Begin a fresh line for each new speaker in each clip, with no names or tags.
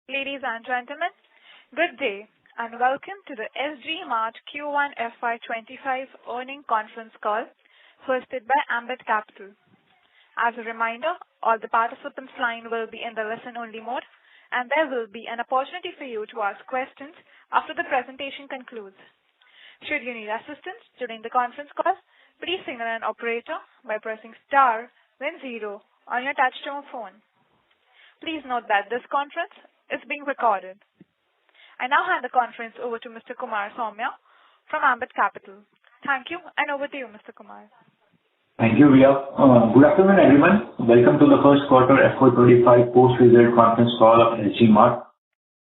Ladies and gentlemen, good day and welcome to the SG Mart Q1 FY'25 earnings conference call hosted by Ambit Capital. As a reminder, all the participants' line will be in the listen-only mode, and there will be an opportunity for you to ask questions after the presentation concludes. Should you need assistance during the conference call, please signal an operator by pressing star then 0 on your touchtone phone. Please note that this conference is being recorded. I now hand the conference over to Mr. Kumar Saumya from Ambit Capital. Thank you, and over to you, Mr. Kumar.
Thank you, Ria. Good afternoon, everyone. Welcome to the first quarter FY'25 post-result conference call of SG Mart.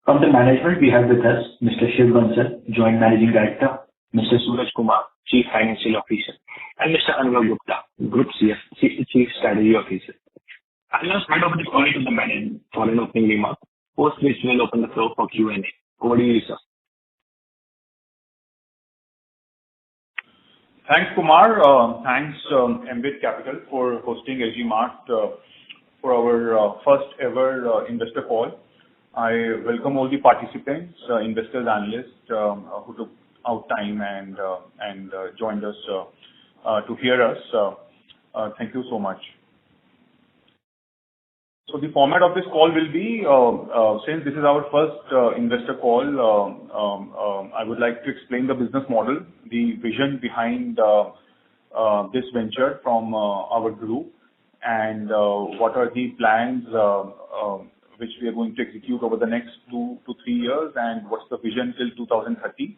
From the management, we have with us Mr. Shiv Bansal, Joint Managing Director, Mr. Suraj Kumar, Chief Financial Officer, and Mr. Anurag Gupta, Group Chief Strategy Officer. I'll now hand over the call to the management for an opening remark, post which we'll open the floor for Q&A. Over to you, sir.
Thanks, Kumar. Thanks, Ambit Capital, for hosting SG Mart for our first ever investor call. I welcome all the participants, investors, analysts who took out time and joined us to hear us. Thank you so much. So the format of this call will be, since this is our first investor call, I would like to explain the business model, the vision behind this venture from our group, and what are the plans which we are going to execute over the next 2 to 3 years, and what's the vision till 2030.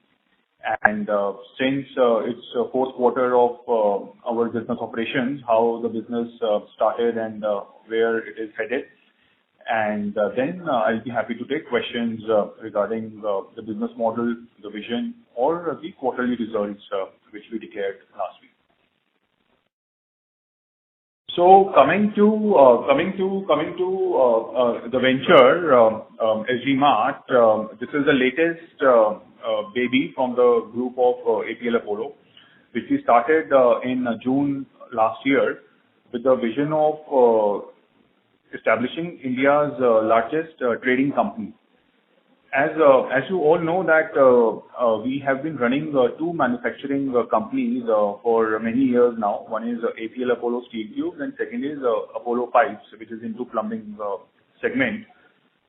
And since it's fourth quarter of our business operations, how the business started and where it is headed. And then I'll be happy to take questions regarding the business model, the vision, or the quarterly results which we declared last week. So coming to the venture, SG Mart, this is the latest baby from the group of APL Apollo, which we started in June last year with the vision of establishing India's largest trading company. As you all know that we have been running 2 manufacturing companies for many years now. One is APL Apollo Steel Tubes and second is Apollo Pipes, which is into plumbing segment.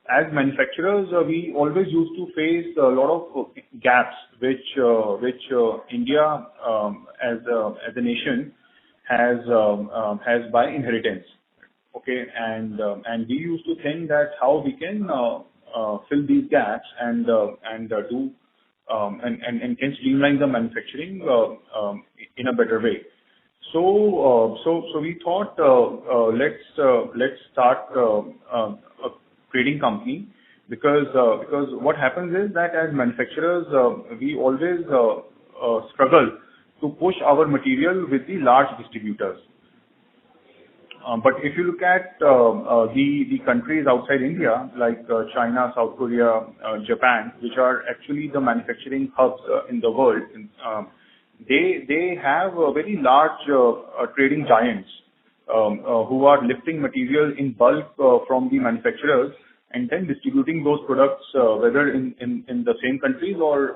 As manufacturers, we always used to face a lot of gaps which India as a nation has by inheritance. Okay, and we used to think that how we can fill these gaps and can streamline the manufacturing in a better way. So we thought let's start a trading company, because what happens is that as manufacturers we always struggle to push our material with the large distributors. But if you look at the countries outside India, like China, South Korea, Japan, which are actually the manufacturing hubs in the world, they have very large trading giants who are lifting material in bulk from the manufacturers and then distributing those products whether in the same countries or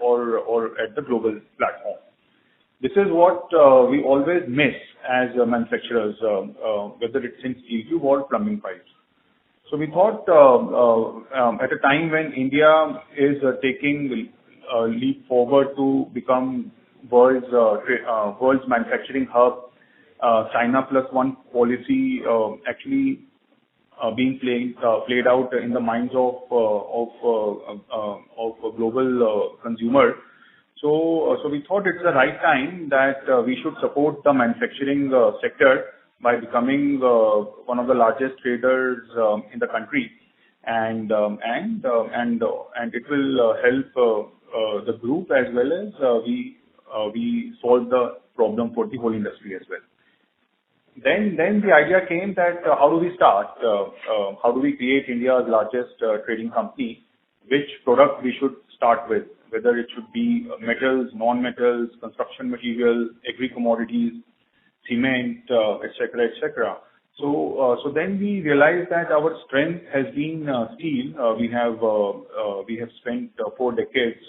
at the global platform. This is what we always miss as manufacturers, whether it's in steel tube or plumbing pipes. So we thought at a time when India is taking a leap forward to become world's manufacturing hub, China Plus One policy actually being played out in the minds of a global consumer. So we thought it's the right time that we should support the manufacturing sector by becoming one of the largest traders in the country, and it will help the group as well as we solve the problem for the whole industry as well. Then the idea came that how do we start? How do we create India's largest trading company? Which product we should start with? Whether it should be metals, non-metals, construction materials, agri commodities, cement, etc., etc. So then we realized that our strength has been steel. We have spent 4 decades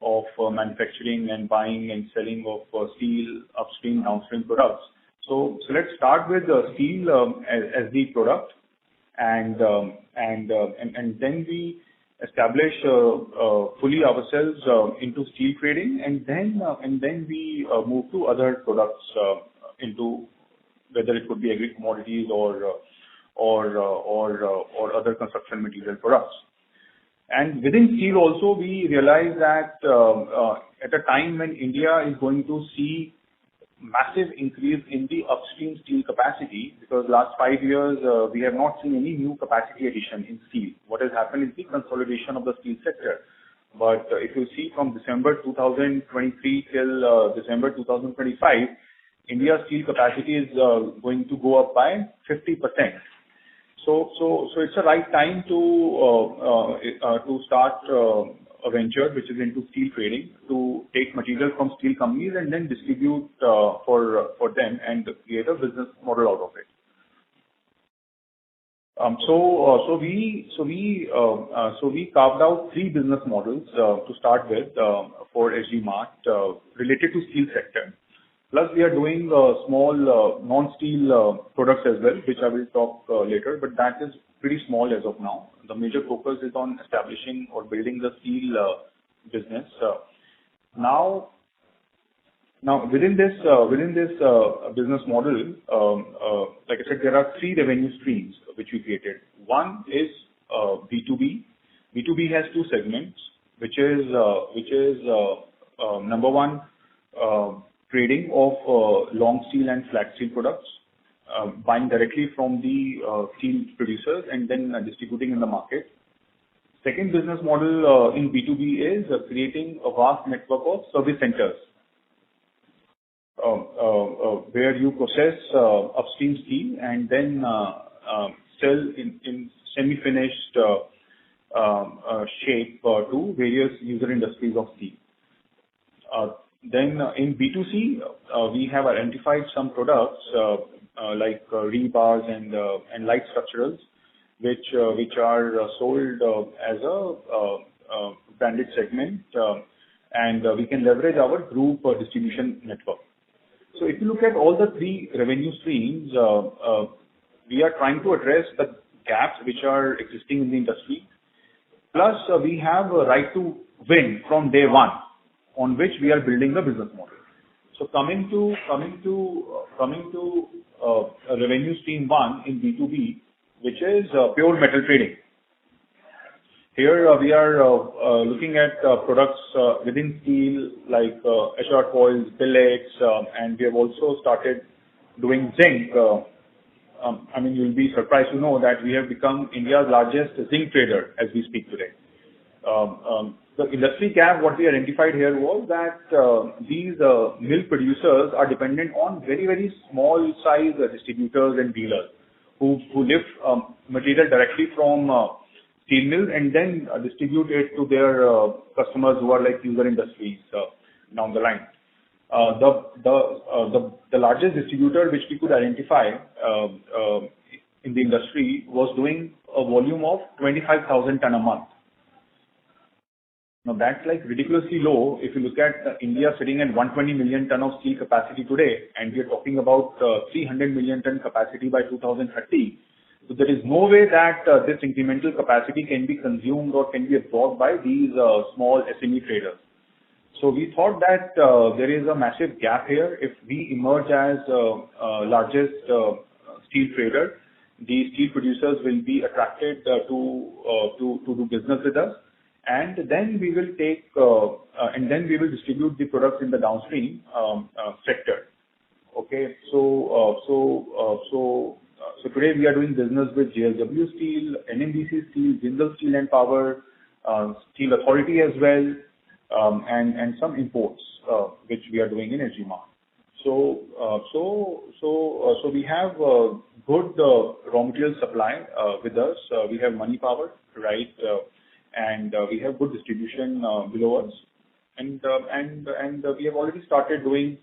of manufacturing and buying and selling of steel upstream, downstream products. So let's start with steel as the product, and then we establish fully ourselves into steel trading, and then we move to other products into whether it could be agri commodities or other construction material products. And within steel also, we realize that at a time when India is going to see massive increase in the upstream steel capacity, because last 5 years we have not seen any new capacity addition in steel. What has happened is the consolidation of the steel sector. But if you see from December 2023 till December 2025, India's steel capacity is going to go up by 50%. So it's the right time to start a venture which is into steel trading, to take material from steel companies and then distribute for them and create a business model out of it. So we carved out 3 business models to start with for SG Mart related to steel sector. Plus, we are doing small non-steel products as well, which I will talk later, but that is pretty small as of now. The major focus is on establishing or building the steel business. Now within this business model, like I said, there are 3 revenue streams which we created. One is B2B. B2B has 2 segments, which is number one, trading of long steel and flat steel products, buying directly from the steel producers and then distributing in the market. Second business model in B2B is creating a vast network of service centers where you process upstream steel and then sell in semi-finished shape to various user industries of steel. Then in B2C, we have identified some products like rebars and light structurals, which are sold as a branded segment, and we can leverage our group distribution network. So if you look at all the 3 revenue streams, we are trying to address the gaps which are existing in the industry. Plus, we have a right to win from day one, on which we are building the business model. So coming to revenue stream 1 in B2B, which is pure metal trading. Here we are looking at products within steel like HR coils, billets, and we have also started doing zinc. I mean, you'll be surprised to know that we have become India's largest zinc trader as we speak today. The industry gap, what we identified here was that these mill producers are dependent on very, very small size distributors and dealers who lift material directly from steel mills and then distribute it to their customers who are like user industries down the line. The largest distributor which we could identify in the industry was doing a volume of 25,000 ton a month. Now that's like ridiculously low if you look at India sitting at 120 million ton of steel capacity today, and we are talking about 300 million ton capacity by 2030. So there is no way that this incremental capacity can be consumed or can be absorbed by these small SME traders. So we thought that there is a massive gap here. If we emerge as largest steel trader, the steel producers will be attracted to do business with us. And then we will distribute the products in the downstream sector. Okay, so today we are doing business with JSW Steel, NMDC Steel, Jindal Steel and Power, Steel Authority as well, and some imports which we are doing in SG Mart. So we have good raw material supply with us. We have money power, right? And we have good distribution below us, and we have already started doing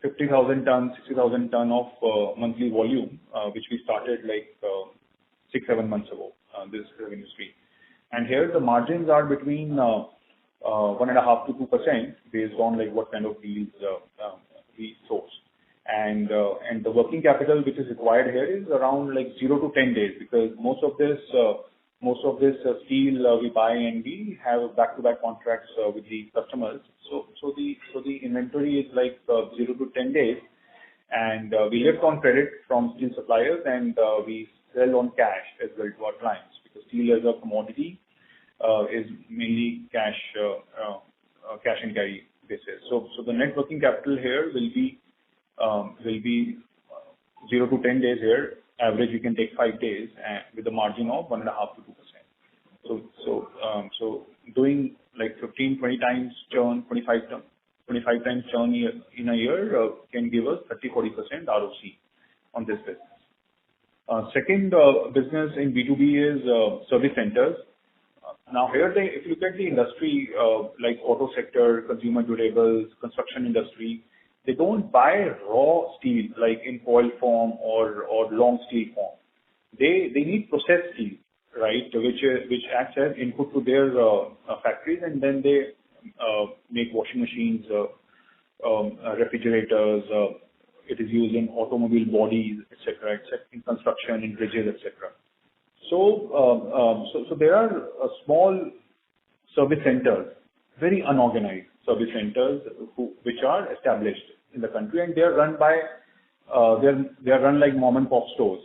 50,000 ton, 60,000 ton of monthly volume, which we started like 6-7 months ago, this revenue stream. And here the margins are between 1.5% to 2% based on like what kind of deals we source. And the working capital which is required here is around like 0 to 10 days, because most of this steel we buy and we have back-to-back contracts with the customers. So the inventory is like 0 to 10 days, and we live on credit from steel suppliers, and we sell on cash as well to our clients, because steel as a commodity is mainly cash and carry basis. So the net working capital here will be 0 to 10 days here. Average you can take 5 days, and with a margin of 1.5% to 2%. So doing like 15-20 times churn, 25 times churn in a year can give us 30-40% ROC on this business. Second business in B2B is service centers. Now here, if you look at the industry, like auto sector, consumer durables, construction industry, they don't buy raw steel like in coil form or long steel form. They need processed steel, right, which acts as input to their factories, and then they make washing machines, refrigerators. It is used in automobile bodies, etc., in construction, in bridges, etc. So there are small service centers, very unorganized service centers which are established in the country, and they are run by they are run like mom and pop stores.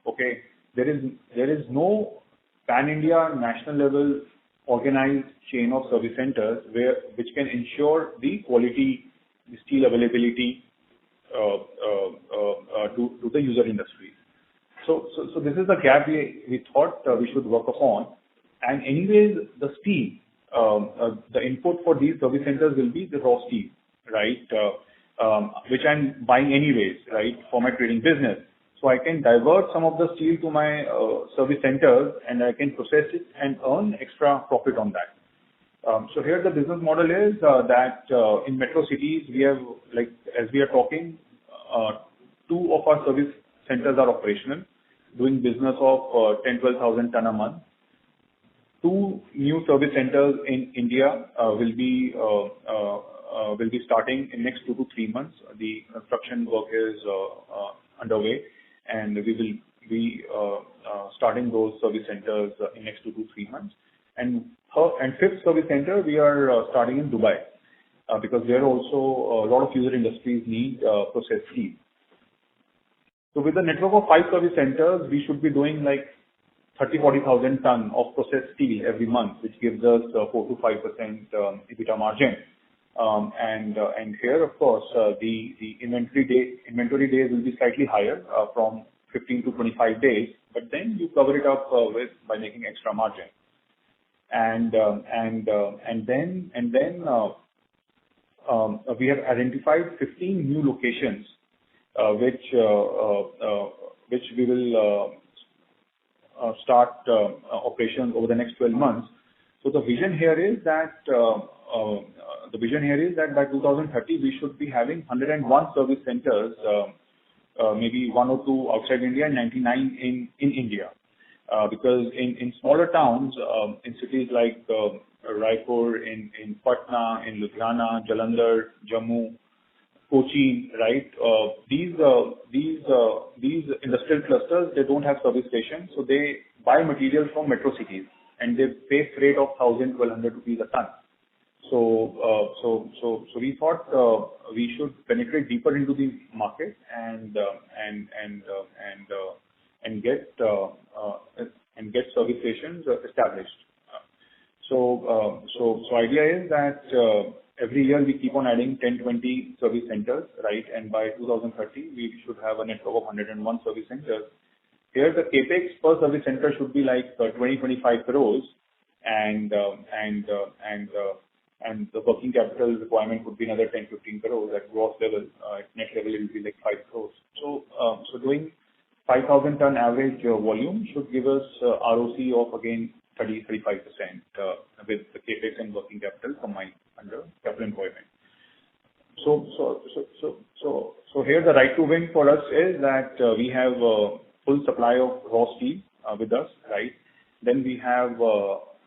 Okay, there is no pan-India national level organized chain of service centers which can ensure the quality, the steel availability to the user industry. So this is the gap we thought we should work upon. And anyways, the steel, the input for these service centers will be the raw steel, right? Which I'm buying anyways, right, for my trading business. So I can divert some of the steel to my service centers, and I can process it and earn extra profit on that. So here the business model is that in metro cities we have, like as we are talking, 2 of our service centers are operational, doing business of 10-12,000 ton a month. 2 new service centers in India will be starting in next 2 to 3 months. The construction work is underway, and we will be starting those service centers in next 2 to 3 months. And 5th service center we are starting in Dubai, because there also a lot of user industries need processed steel. So with the network of 5 service centers, we should be doing like 30-40,000 ton of processed steel every month, which gives us 4 to 5% EBITDA margin. And here, of course, the inventory days will be slightly higher, from 15 to 25 days, but then you cover it up by making extra margin. And then we have identified 15 new locations which we will start operations over the next 12 months. So the vision here is that by 2030 we should be having 101 service centers, maybe 1 or 2 outside India and 99 in India. Because in smaller towns, in cities like Raipur, in Patna, in Ludhiana, Jalandhar, Jammu, Kochi, right? These industrial clusters, they don't have service stations, so they buy materials from metro cities, and they pay freight of 1,000-1,200 rupees a ton. So we thought we should penetrate deeper into the market and get service stations established. So idea is that every year we keep on adding 10-20 service centers, right? And by 2030 we should have a network of 101 service centers. Here the capex per service center should be like 20-25 crores, and the working capital requirement would be another 10-15 crores at gross level. At net level it will be like 5 crores. So doing 5,000 ton average volume should give us ROC of again 30-35% with the capex and working capital combined under capital employment. So here the right to win for us is that we have full supply of raw steel with us, right? Then we have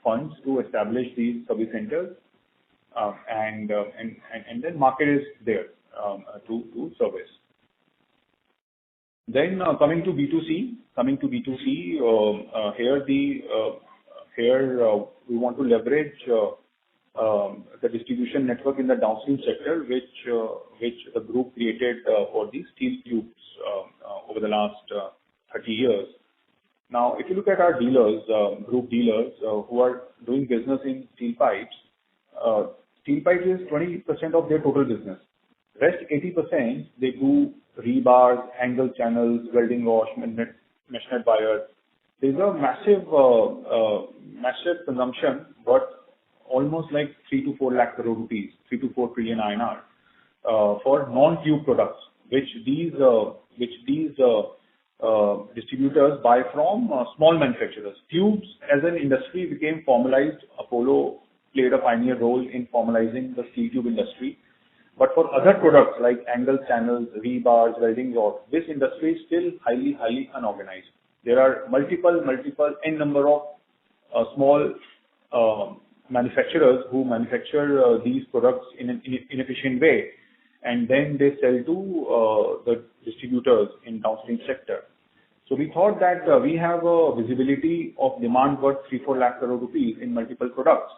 funds to establish these service centers, and then market is there to service. Then coming to B2C, here we want to leverage the distribution network in the downstream sector, which the group created for the steel tubes over the last 30 years. Now, if you look at our dealers, group dealers who are doing business in steel pipes is 20% of their total business. Rest 80% they do rebars, angle channels, welding rods, mesh net wires. There's a massive consumption, but almost like 3 to 4 lakh crore rupees, 3 to 4 trillion INR for non-tube products, which these distributors buy from small manufacturers. Tubes as an industry became formalized. Apollo played a pioneer role in formalizing the steel tube industry. But for other products like angle channels, rebars, welding rods, this industry is still highly unorganized. There are multiple n number of small manufacturers who manufacture these products in an inefficient way, and then they sell to the distributors in downstream sector. So we thought that we have a visibility of demand worth 3-4 lakh crore rupees in multiple products.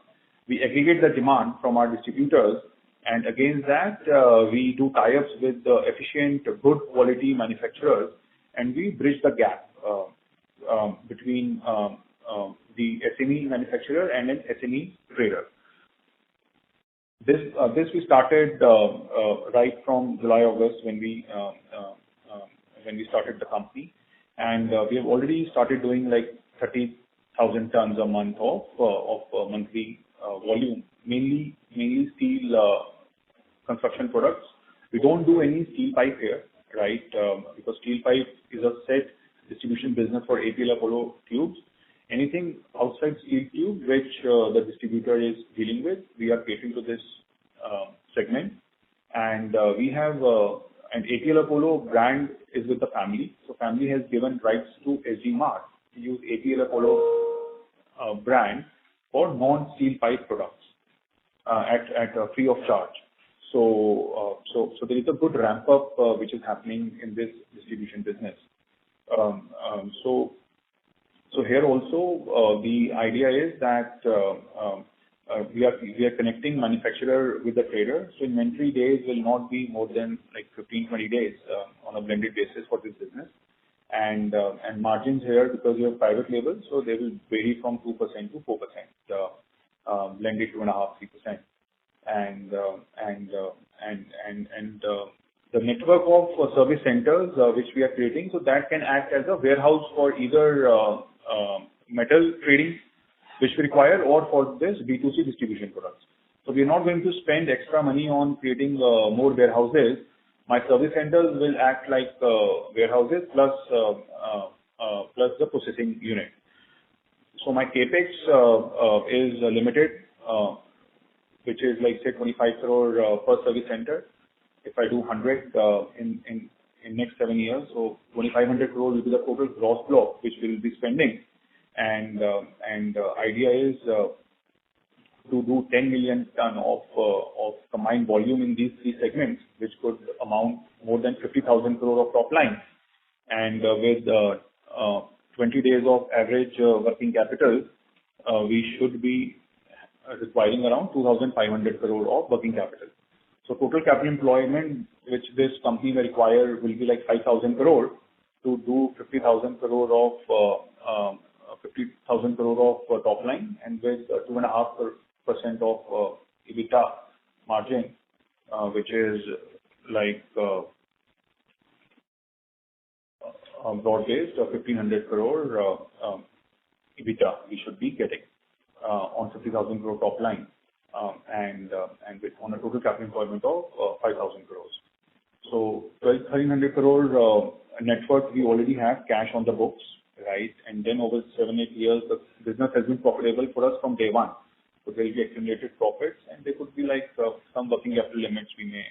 We aggregate the demand from our distributors, and against that we do tie-ups with efficient, good quality manufacturers, and we bridge the gap between the SME manufacturer and an SME trader. This we started right from July, August when we started the company, and we have already started doing like 30,000 tons a month of monthly volume, mainly steel construction products. We don't do any steel pipe here, right? Because steel pipe is a set distribution business for APL Apollo tubes. Anything outside steel tube, which the distributor is dealing with, we are catering to this segment. And we have an APL Apollo brand is with the family. So family has given rights to SG Mart to use APL Apollo brand for non-steel pipe products at free of charge. So there is a good ramp up which is happening in this distribution business. So here also the idea is that we are connecting manufacturer with the trader. So inventory days will not be more than like 15-20 days on a blended basis for this business. And margins here, because you have private labels, so they will vary from 2% to 4%, blended 2.5-3%. And the network of service centers which we are creating, so that can act as a warehouse for either metal trading which we require, or for this B2C distribution products. So we are not going to spend extra money on creating more warehouses. My service centers will act like warehouses plus the processing unit. So my capex is limited, which is like say 25 crore per service center. If I do 100 in next 7 years, so 2,500 crore will be the total gross block which we will be spending. And idea is to do 10 million ton of combined volume in these three segments, which could amount more than 50,000 crore of top line. And with 20 days of average working capital, we should be requiring around 2,500 crore of working capital. So total capital employment which this company will require will be like 5,000 crore to do 50,000 crore of top line, and with 2.5% of EBITDA margin, which is like broad-based 1,500 crore EBITDA we should be getting on 50,000 crore top line, and with on a total capital employment of 5,000 crores. So 1,300 crore net worth we already have cash on the books, right? And then over 7-8 years, the business has been profitable for us from day one. So there will be accumulated profits, and there could be like some working capital limits we may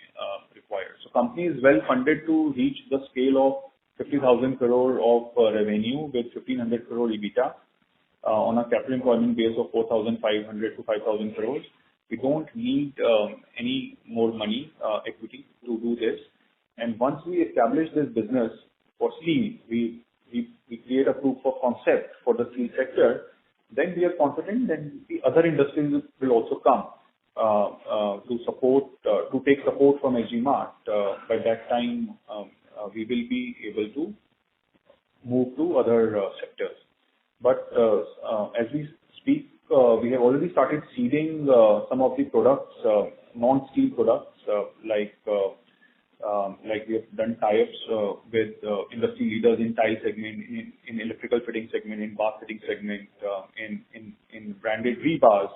require. So company is well funded to reach the scale of 50,000 crore of revenue with 1,500 crore EBITDA on a capital employment base of 4,500 to 5,000 crores. We don't need any more money, equity to do this. And once we establish this business for steel, we create a proof of concept for the steel sector, then we are confident that the other industries will also come to take support from SG Mart. By that time, we will be able to move to other sectors. But as we speak, we have already started seeding some of the products, non-steel products, like we have done tie-ups with industry leaders in tile segment, in electrical fitting segment, in bath fitting segment, in branded rebars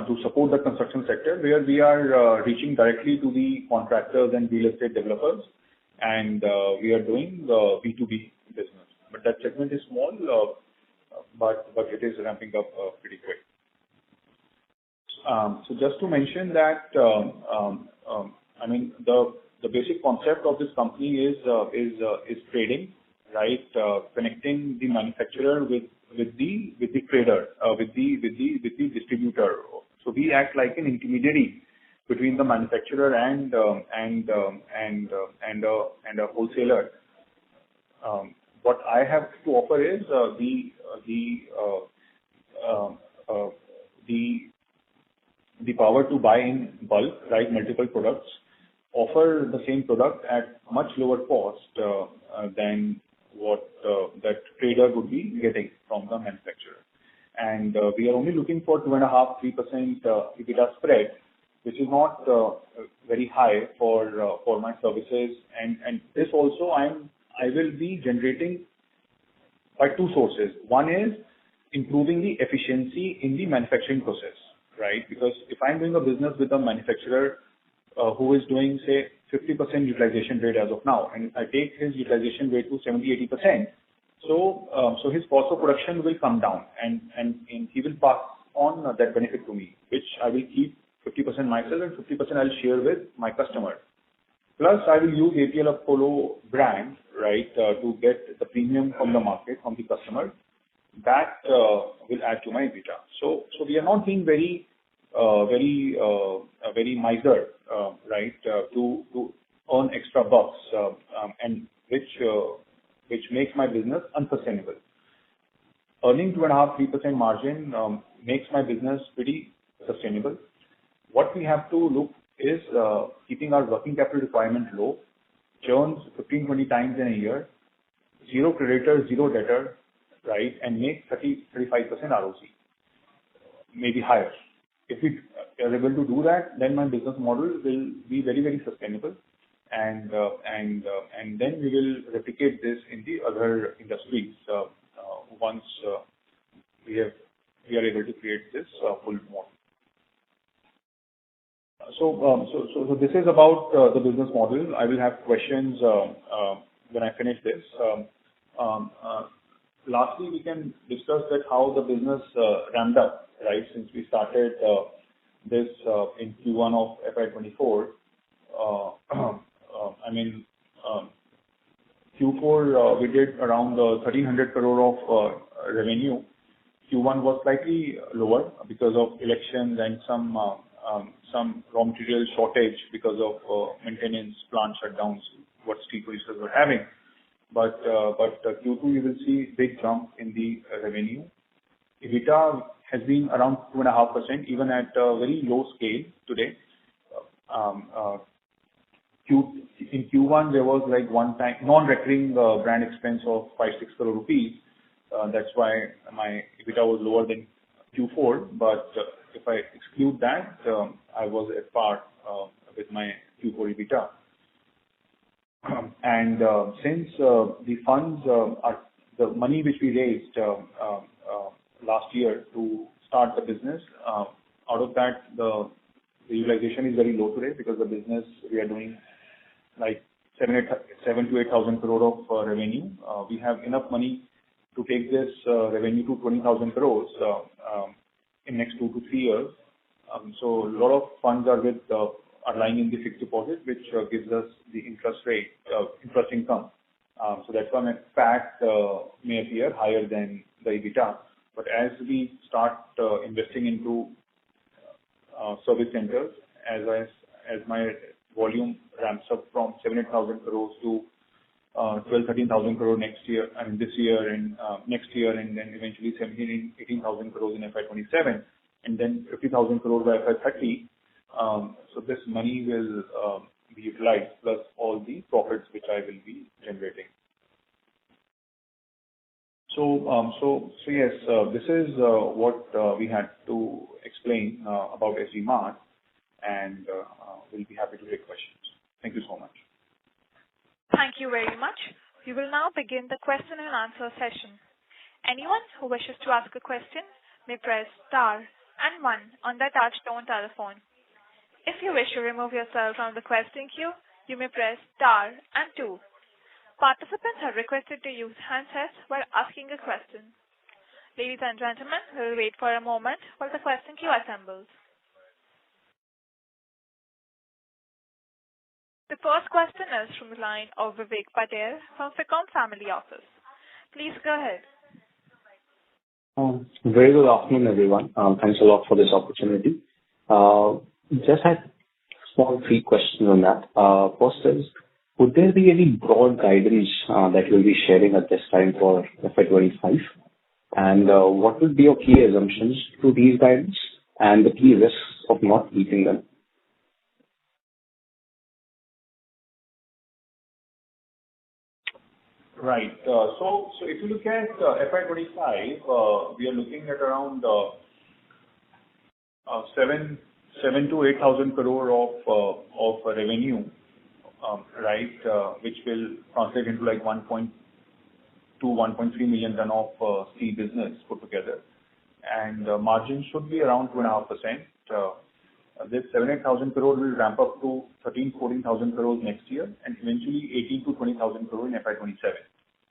to support the construction sector, where we are reaching directly to the contractors and real estate developers, and we are doing B2B business. But that segment is small, but it is ramping up pretty quick. So just to mention that, I mean, the basic concept of this company is trading, right? Connecting the manufacturer with the trader, with the distributor. So we act like an intermediary between the manufacturer and a wholesaler. What I have to offer is the power to buy in bulk, right? Multiple products, offer the same product at much lower cost than what that trader would be getting from the manufacturer. And we are only looking for 2.5-3% EBITDA spread, which is not very high for my services. And this also I will be generating by two sources. One is improving the efficiency in the manufacturing process, right? Because if I'm doing a business with a manufacturer who is doing, say, 50% utilization rate as of now, and I take his utilization rate to 70-80%, so his cost of production will come down, and he will pass on that benefit to me, which I will keep 50% myself and 50% I'll share with my customer. Plus, I will use APL Apollo brand, right, to get the premium from the market, from the customer. That will add to my EBITDA. So we are not being very miser, right, to earn extra bucks, and which makes my business unsustainable. Earning 2.5-3% margin makes my business pretty sustainable. What we have to look is keeping our working capital requirement low, churns 15-20 times in a year, zero creditor, zero debtor, right, and make 30-35% ROC, maybe higher. If we are able to do that, then my business model will be very, very sustainable, and then we will replicate this in the other industries once we are able to create this full model. So this is about the business model. I will have questions when I finish this. Lastly, we can discuss that how the business ramped up, right, since we started this in Q1 of FY'24. I mean, Q4 we did around 1,300 crore of revenue. Q1 was slightly lower because of elections and some raw material shortage because of maintenance plant shutdowns what steel producers were having. But Q2 you will see big jump in the revenue. EBITDA has been around 2.5%, even at a very low scale today. In Q1 there was like one-time non-recurring brand expense of 5-6 crore rupees. That's why my EBITDA was lower than Q4. But if I exclude that, I was at par with my Q4 EBITDA. And since the funds are the money which we raised last year to start the business, out of that the utilization is very low today because the business we are doing like 7 to 8,000 crore of revenue. We have enough money to take this revenue to 20,000 crores in next 2 to 3 years. So a lot of funds are lying in the fixed deposit, which gives us the interest income. So that's why my PAT may appear higher than the EBITDA. But as we start investing into service centers, as my volume ramps up from 7,000-8,000 crores to 12,000-13,000 crore next year, this year and next year, and then eventually 17,000-18,000 crores in FY'27, and then 50,000 crores by FY'30. So this money will be utilized, plus all the profits which I will be generating. So yes, this is what we had to explain about SG Mart, and we'll be happy to take questions. Thank you so much.
Thank you very much. We will now begin the question and answer session. Anyone who wishes to ask a question may press star and 1 on their touch-tone telephone. If you wish to remove yourself from the question queue, you may press star and 2. Participants are requested to use handsets while asking a question. Ladies and gentlemen, we will wait for a moment while the question queue assembles. The first question is from the line of Vivek Patel from FY'25 Family Office. Please go ahead.
Very good afternoon, everyone. Thanks a lot for this opportunity. Just had small 3 questions on that. First is, would there be any broad guidance that you'll be sharing at this time for FY'25? And what would be your key assumptions to these guidance and the key risks of not meeting them?
Right. So if you look at FY'25, we are looking at around 7,000 to 8,000 crore of revenue, right, which will translate into like 1.2 to 1.3 million ton of steel business put together, and margin should be around 2.5%. This 7,000-8,000 crore will ramp up to 13,000-14,000 crores next year, and eventually 18,000 to 20,000 crore in FY'27.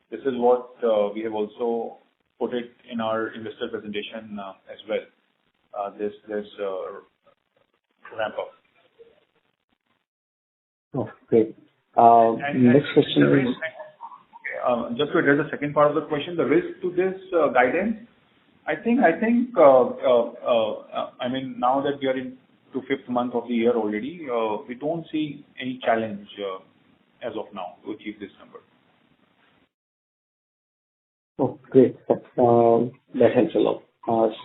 This is what we have also put it in our investor presentation as well. This ramp up.
Oh, great. Next question is.
Just to address the second part of the question, the risk to this guidance, I think. Now that we are into 5th month of the year already, we don't see any challenge as of now to achieve this number.
Oh, great. That helps a lot.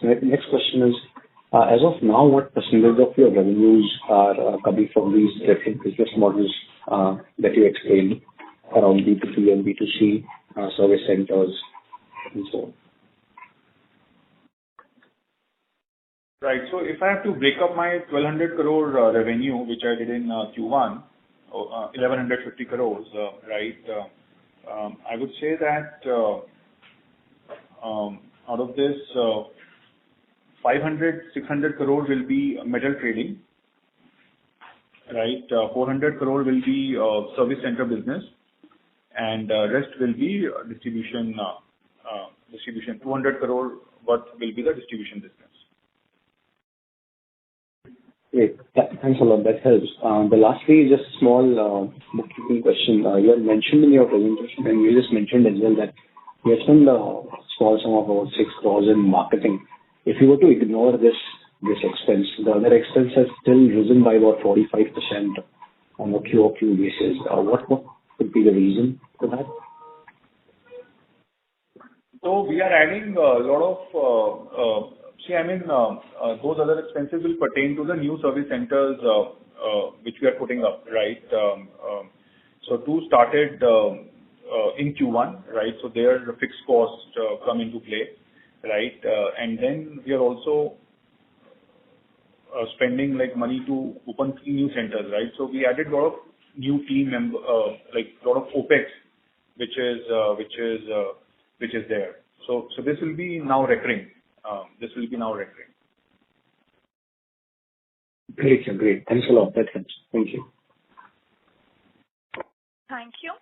Next question is, as of now, what percentage of your revenues are coming from these different business models that you explained around B2B and B2C service centers and so on?
Right. So if I have to break up my 1,200 crore revenue, which I did in Q1, 1,150 crores, right, I would say that out of this, 500-600 crore will be metal trading, right? 400 crore will be service center business, and rest will be distribution. 200 crore worth will be the distribution business.
Great. Thanks a lot. That helps. The lastly, just a small bookkeeping question. You had mentioned in your presentation, and you just mentioned as well that you have spent a small sum of about 6 crores in marketing. If you were to ignore this expense, the other expense has still risen by about 45% on a QOQ basis. What could be the reason for that?
So we are adding a lot of, those other expenses will pertain to the new service centers which we are putting up, right? So 2 started in Q1, right? So there the fixed costs come into play, right? And then we are also spending like money to open 3 new centers, right? So we added a lot of new team members, like a lot of OPEX, which is there. So this will be now recurring.
Great, sir. Great. Thanks a lot. That helps. Thank you.
Thank you.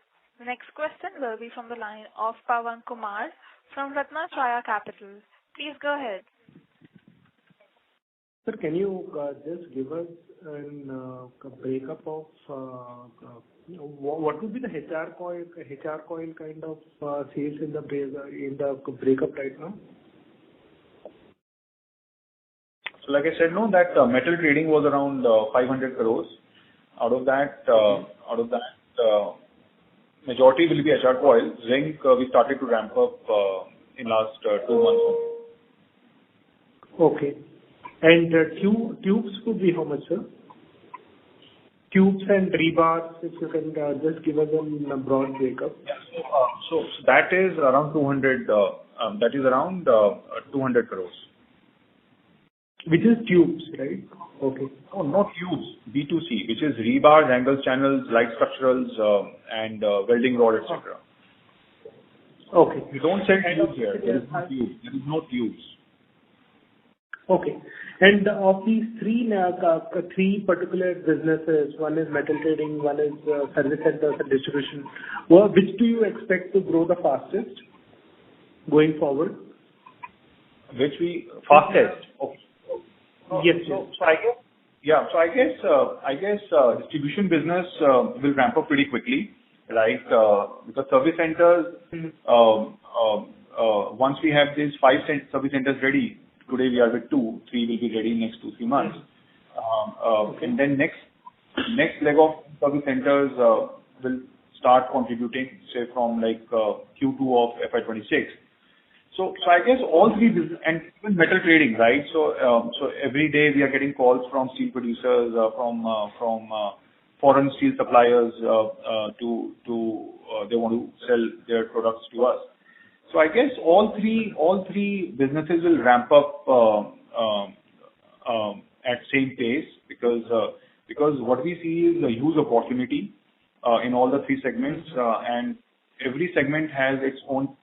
The next question will be from the line of Pawan Kumar from Ratnatraya Capital. Please go ahead.
Sir, can you just give us a breakup of what would be the HR coil kind of sales in the breakup right now?
So like I said, no, that metal trading was around 500 crores. Out of that, majority will be HR coil. Zinc, we started to ramp up in last 2 months.
Okay. And tubes would be how much, sir? Tubes and rebars, if you can just give us a broad breakup.
Yeah. So that is around 200. That is around 200 crores.
Which is tubes, right? Okay.
No, not tubes. B2C, which is rebars, angles, channels, light structurals, and welding rod, etc.
Okay.
We don't sell tubes here. There is no tubes. There is no tubes.
Okay. And of these three particular businesses, one is metal trading, one is service centers and distribution. Which do you expect to grow the fastest going forward?
Which we fastest? Okay.
Yes.
So I guess distribution business will ramp up pretty quickly, right? Because service centers, once we have these 5 service centers ready, today we are with 2, 3 will be ready in next 2-3 months. And then next leg of service centers will start contributing, say from like Q2 of FY'26. So I guess all three business and even metal trading, right? So every day we are getting calls from steel producers, from foreign steel suppliers, to they want to sell their products to us. So I guess all three businesses will ramp up at same pace because what we see is a huge opportunity in all the 3 segments, and every segment has its own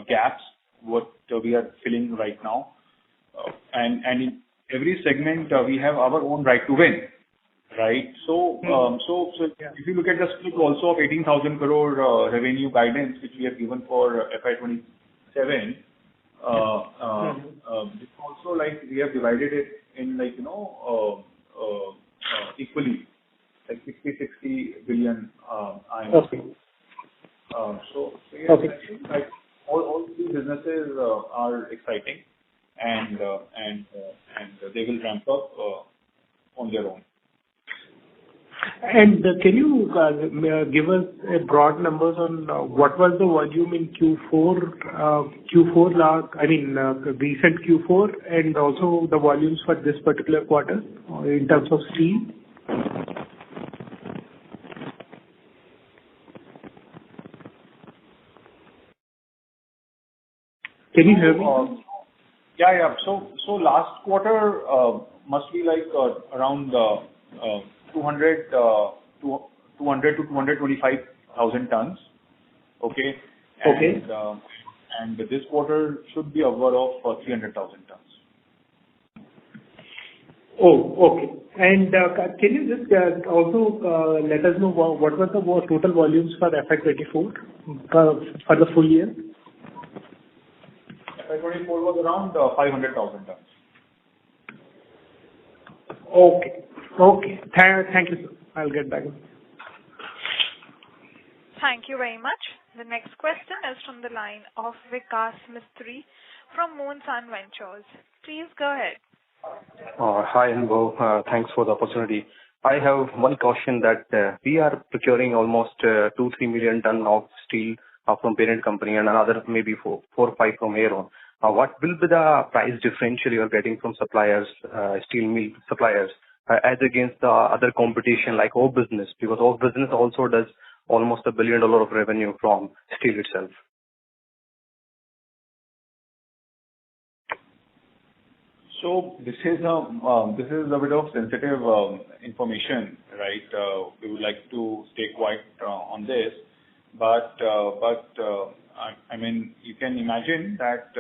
gaps, what we are filling right now. And in every segment, we have our own right to win, right? So, if you look at the split also of 18,000 crore revenue guidance, which we have given for FY'27, this also like we have divided it in like, equally, like 60 billion INR.
Okay.
So yes,
Okay.
I think like all these businesses are exciting and they will ramp up on their own.
And can you give us a broad numbers on what was the volume in Q4 last, recent Q4, and also the volumes for this particular quarter in terms of steel? Can you hear me?
Yeah. So last quarter must be like around 200 to 225,000 tons. Okay.
Okay.
And this quarter should be over of 300,000 tons.
Oh, okay. And can you just also let us know what was the total volumes for FY'24 for the full year?
FY'24 was around 500,000 tons.
Okay. Thank you, sir. I'll get back.
Thank you very much. The next question is from the line of Vikas Mistry from Moonsun Ventures. Please go ahead.
Hi, Anbo. Thanks for the opportunity. I have one question that we are procuring almost 2-3 million ton of steel from parent company and another maybe 4 or 5 from here on. What will be the price differential you are getting from suppliers, steel mill suppliers, as against the other competition like our business? Because our business also does almost $1 billion of revenue from steel itself.
So this is a bit of sensitive information, right? We would like to stay quiet on this, but I mean, you can imagine that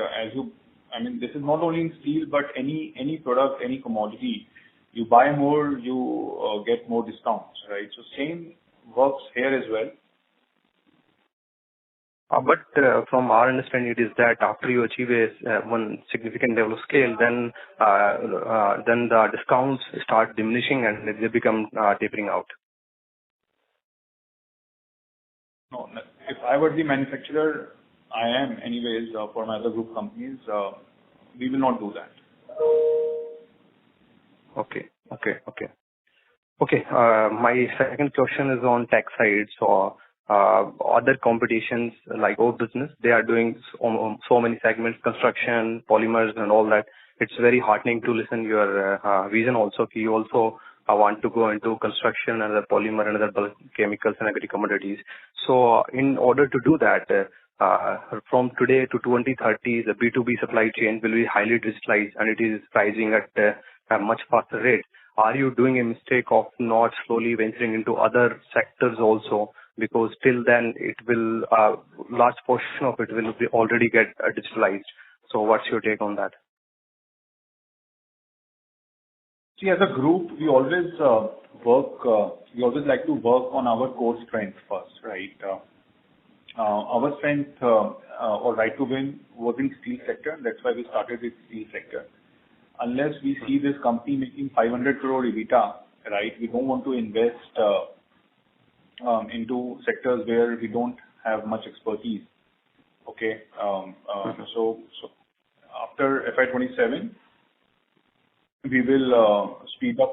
this is not only in steel, but any product, any commodity, you buy more, you get more discounts, right? So same works here as well.
From our understanding, it is that after you achieve one significant level of scale, then the discounts start diminishing and they become tapering out.
No, if I were the manufacturer, I am anyways for my other group companies, we will not do that.
Okay. My second question is on tech side. So, other competitions like our business, they are doing so many segments, construction, polymers and all that. It's very heartening to listen your vision also. You also want to go into construction and other polymer and other bulk chemicals and agri commodities. So in order to do that, from today to 2030, the B2B supply chain will be highly digitalized and it is rising at a much faster rate. Are you doing a mistake of not slowly venturing into other sectors also? Because till then, it will large portion of it will be already get digitalized. So, what's your take on that?
See, as a group, we always we always like to work on our core strength first, right? Our strength or right to win was in steel sector. That's why we started with steel sector. Unless we see this company making 500 crore EBITDA, right, we don't want to invest into sectors where we don't have much expertise. Okay. So after FY'27, we will speed up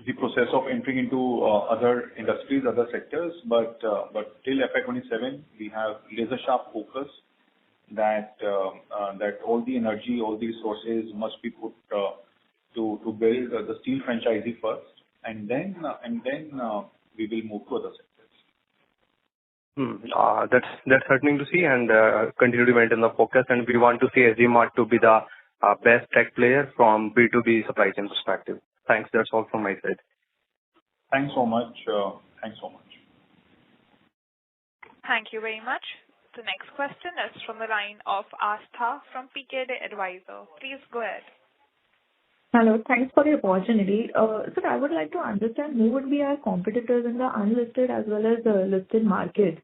the process of entering into other industries, other sectors. But till FY'27, we have laser sharp focus that all the energy, all the resources must be put to build the steel franchisee first, and then we will move to other sectors.
That's heartening to see, and continue to maintain the focus. And we want to see SG Mart to be the best tech player from B2B supply chain perspective. Thanks. That's all from my side.
Thanks so much.
Thank you very much. The next question is from the line of Astha from PKD Advisor. Please go ahead.
Hello. Thanks for the opportunity. Sir, I would like to understand who would be our competitors in the unlisted as well as the listed market.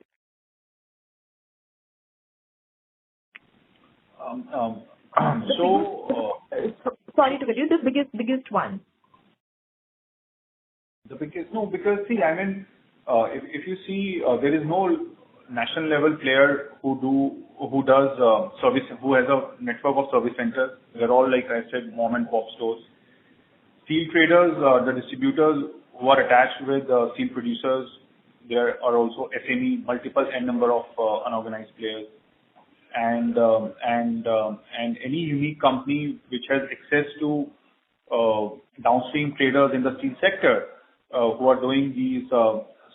Sorry to cut you. The biggest one.
The biggest, no, because see, I mean, if you see, there is no national level player who does service, who has a network of service centers. They're all, like I said, mom and pop stores. Steel traders, the distributors who are attached with steel producers, there are also SME, multiple n number of unorganized players, and any unique company which has access to downstream traders in the steel sector who are doing these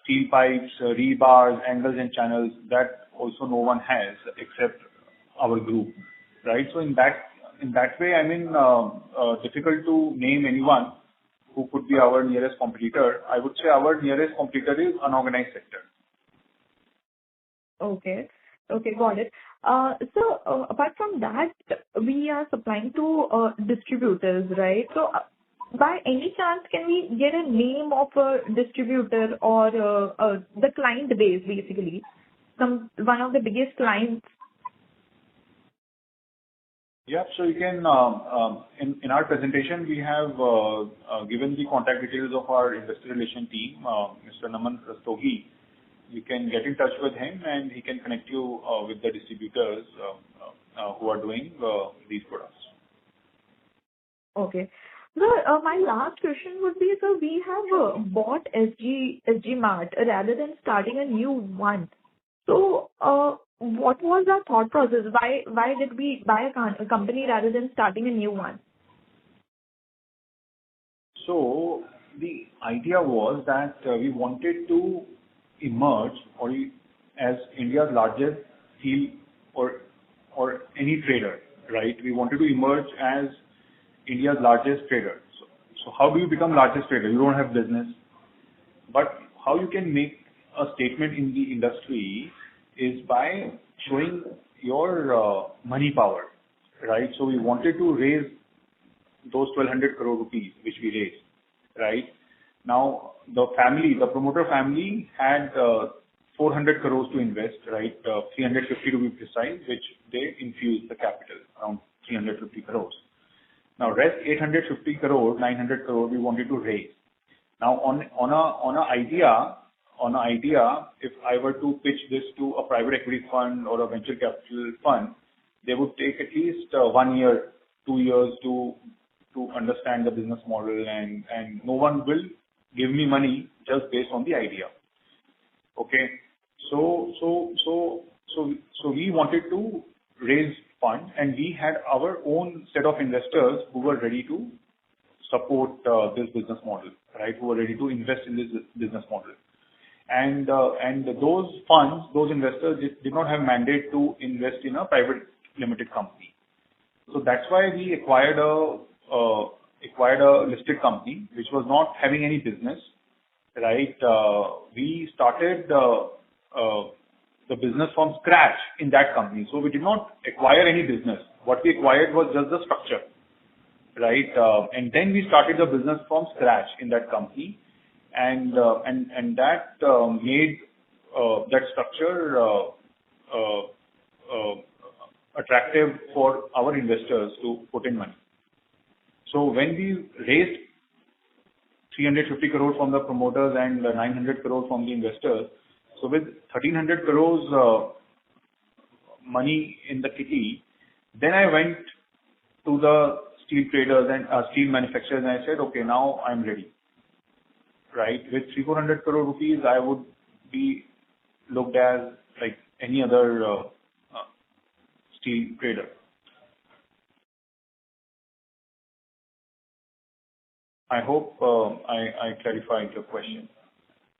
steel pipes, rebars, angles and channels, that also no one has except our group, right? So in that way, I mean, difficult to name anyone who could be our nearest competitor. I would say our nearest competitor is unorganized sector.
Okay, got it. So apart from that, we are supplying to distributors, right? So by any chance, can we get a name of a distributor or the client base, basically? One of the biggest clients.
Yeah, so you can, in our presentation, we have given the contact details of our investor relation team, Mr. Naman Rastogi. You can get in touch with him and he can connect you with the distributors who are doing these products. Okay.
So, my last question would be, so we have bought SG Mart rather than starting a new one. So, what was our thought process? Why did we buy a company rather than starting a new one?
So, the idea was that we wanted to emerge as India's largest steel or any trader, right? We wanted to emerge as India's largest trader. So how do you become largest trader? You don't have business. But how you can make a statement in the industry is by showing your money power, right? So we wanted to raise those 1,200 crore rupees, which we raised, right? Now, the promoter family had 400 crores to invest, right? 350 to be precise, which they infused the capital, around 350 crores. Now, rest 850 crores, 900 crores we wanted to raise. Now, on an idea, if I were to pitch this to a private equity fund or a venture capital fund, they would take at least 1 year, 2 years to understand the business model, and no one will give me money just based on the idea. Okay. So we wanted to raise funds, and we had our own set of investors who were ready to support this business model, right? Who were ready to invest in this business model. And those funds, those investors did not have mandate to invest in a private limited company. So that's why we acquired a listed company which was not having any business, right? We started the business from scratch in that company. So we did not acquire any business. What we acquired was just the structure, right? And then we started the business from scratch in that company, and that made that structure attractive for our investors to put in money. So when we raised 350 crores from the promoters and 900 crores from the investors, so with 1300 crores money in the kitty, then I went to the steel traders and steel manufacturers, and I said, okay, now I'm ready. Right? With 300-400 crore rupees, I would be looked as like any other steel trader. I hope I clarified your question.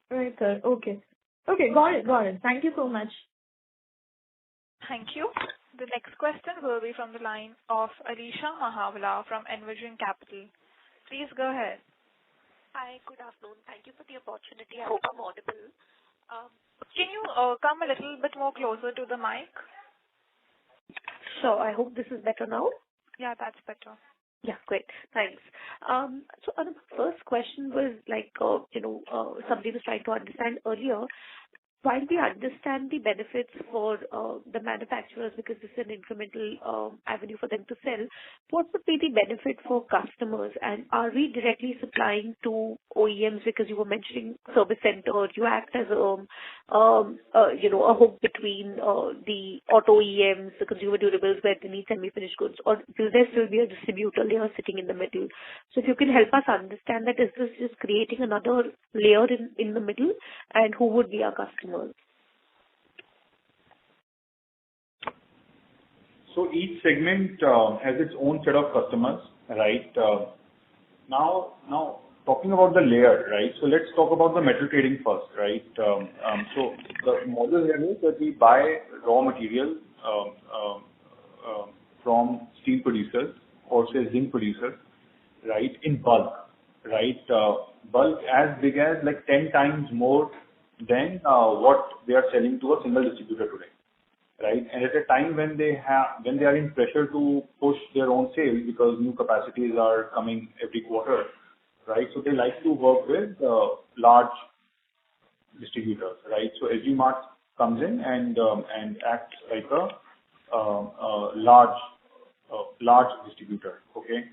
Right, sir. Okay. Okay, got it. Thank you so much.
Thank you. The next question will be from the line of Alisha Mahawala from Envision Capital. Please go ahead.
Hi, good afternoon. Thank you for the opportunity. I hope I'm audible.
Can you come a little bit more closer to the mic?
Sure. I hope this is better now.
Yeah, that's better.
Yeah, great. Thanks. So the first question was like, somebody was trying to understand earlier. While we understand the benefits for the manufacturers, because this is an incremental avenue for them to sell, what would be the benefit for customers? And are we directly supplying to OEMs? Because you were mentioning service center, you act as a hook between the auto OEMs, the consumer durables, where they need semi-finished goods, or will there still be a distributor layer sitting in the middle? So if you can help us understand that, is this just creating another layer in the middle, and who would be our customers?
So each segment has its own set of customers, right? Now talking about the layer, right? So let's talk about the metal trading first, right? So the model here is that we buy raw material from steel producers or say zinc producers, right? In bulk, right? Bulk as big as like 10 times more than what they are selling to a single distributor today, right? And at a time when they are in pressure to push their own sales because new capacities are coming every quarter, right? So they like to work with large distributors, right? So SG Mart comes in and acts like a large distributor, okay?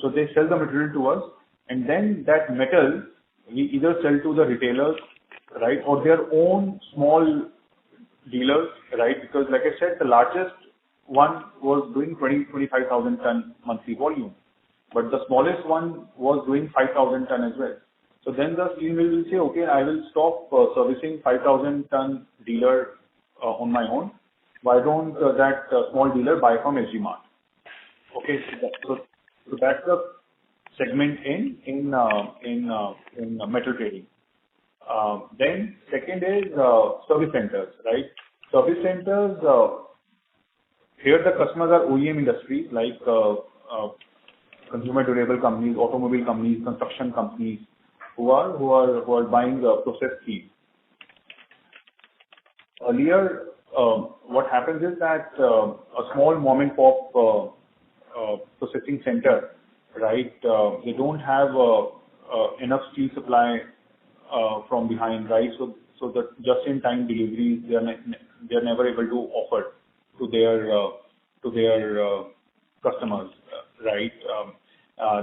So they sell the material to us, and then that metal we either sell to the retailers, right, or their own small dealers, right? Because like I said, the largest one was doing 25,000 ton monthly volume, but the smallest one was doing 5,000 ton as well. So then the steel mill will say, okay, I will stop servicing 5,000 ton dealer on my own. Why don't that small dealer buy from SG Mart? Okay, so that's the segment in metal trading. Then second is service centers, right? Service centers, here the customers are OEM industries like consumer durable companies, automobile companies, construction companies who are buying processed steel. Earlier, what happens is that a small mom and pop processing center, right? They don't have enough steel supply from behind, right? So So the just-in-time deliveries, they are never able to offer to their customers, right?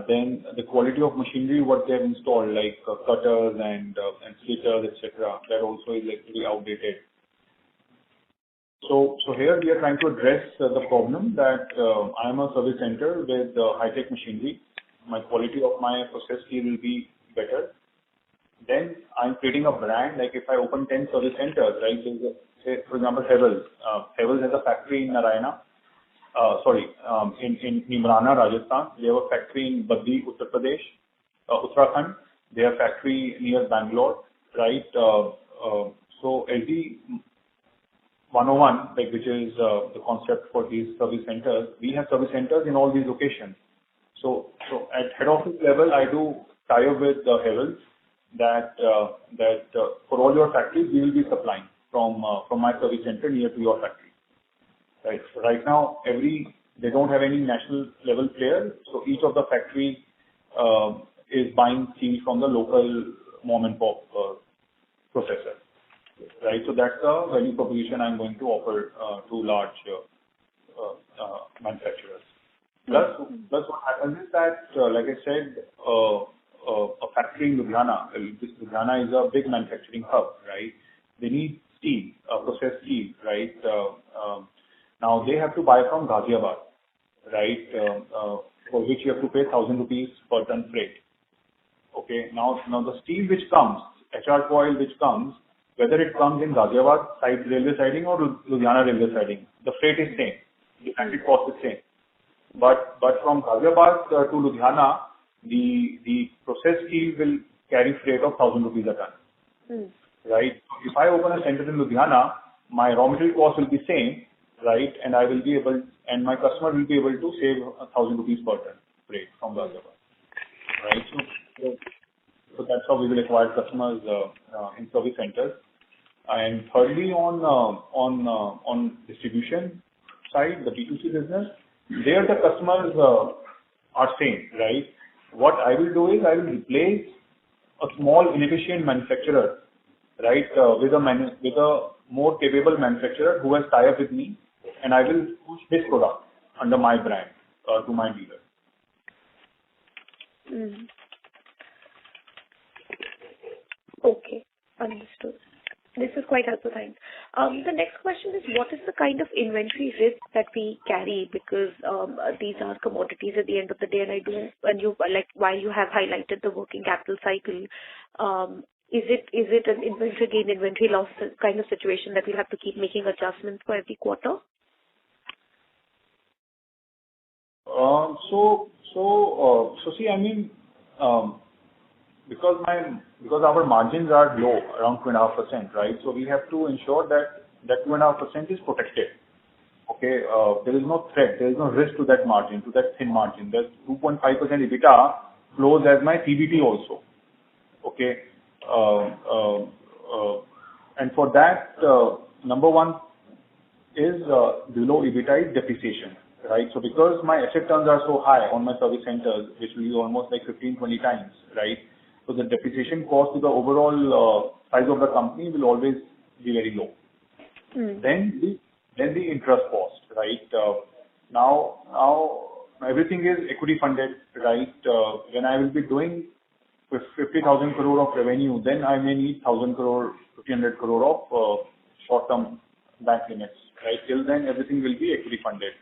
Then the quality of machinery, what they have installed, like cutters and splitters, etc., that also is actually outdated. So here we are trying to address the problem that I am a service center with high-tech machinery. My quality of my process key will be better. Then I'm creating a brand. Like if I open 10 service centers, right? Say for example, Havells. Havells has a factory in Narayana. In Nimrana, Rajasthan. They have a factory in Baddi, Uttar Pradesh, Uttarakhand. They have a factory near Bangalore, right? So LD 101, like which is the concept for these service centers. We have service centers in all these locations. So at head office level, I do tie up with Havells that for all your factories, we will be supplying from my service center near to your factory. Right. So right now, they don't have any national level player. So each of the factory is buying steel from the local mom and pop processor. Right. So that's the value proposition I'm going to offer to large manufacturers. Plus what happens is that, like I said, a factory in Ludhiana. Ludhiana is a big manufacturing hub, right? They need steel, processed steel, right? Now they have to buy from Ghaziabad, right? For which you have to pay 1,000 rupees per ton freight. Okay. Now the steel which comes, HR coil which comes, whether it comes in Ghaziabad railway siding or Ludhiana railway siding, the freight is same. The landed cost is same. But from Ghaziabad to Ludhiana, the processed steel will carry freight of 1,000 rupees a ton. Right? If I open a center in Ludhiana, my raw material cost will be same, right? And my customer will be able to save 1,000 rupees per ton freight from Ghaziabad. Right? So that's how we will acquire customers in service centers. And thirdly, on distribution side, the B2C business, there the customers are same, right? What I will do is I will replace a small inefficient manufacturer, right, with a more capable manufacturer who has tie up with me, and I will push his product under my brand to my dealer.
Okay, understood. This is quite helpful, thanks. The next question is, what is the kind of inventory risk that we carry? Because these are commodities at the end of the day, while you have highlighted the working capital cycle, is it an inventory gain, inventory loss kind of situation that we have to keep making adjustments for every quarter?
See, I mean, because our margins are low, around 2.5%, right? So we have to ensure that 2.5% is protected. Okay, there is no threat, there is no risk to that margin, to that thin margin. That 2.5% EBITDA flows as my PBT also. Okay, and for that, number one is below EBITDA is depreciation. Right. So because my asset turns are so high on my service centers, which will be almost like 15-20 times, right? So the depreciation cost to the overall size of the company will always be very low. Then the interest cost, right? Now everything is equity funded, right? When I will be doing 50,000 crore of revenue, then I may need 1,000 crore, 1,500 crore of short-term bank limits, right? Till then, everything will be equity funded.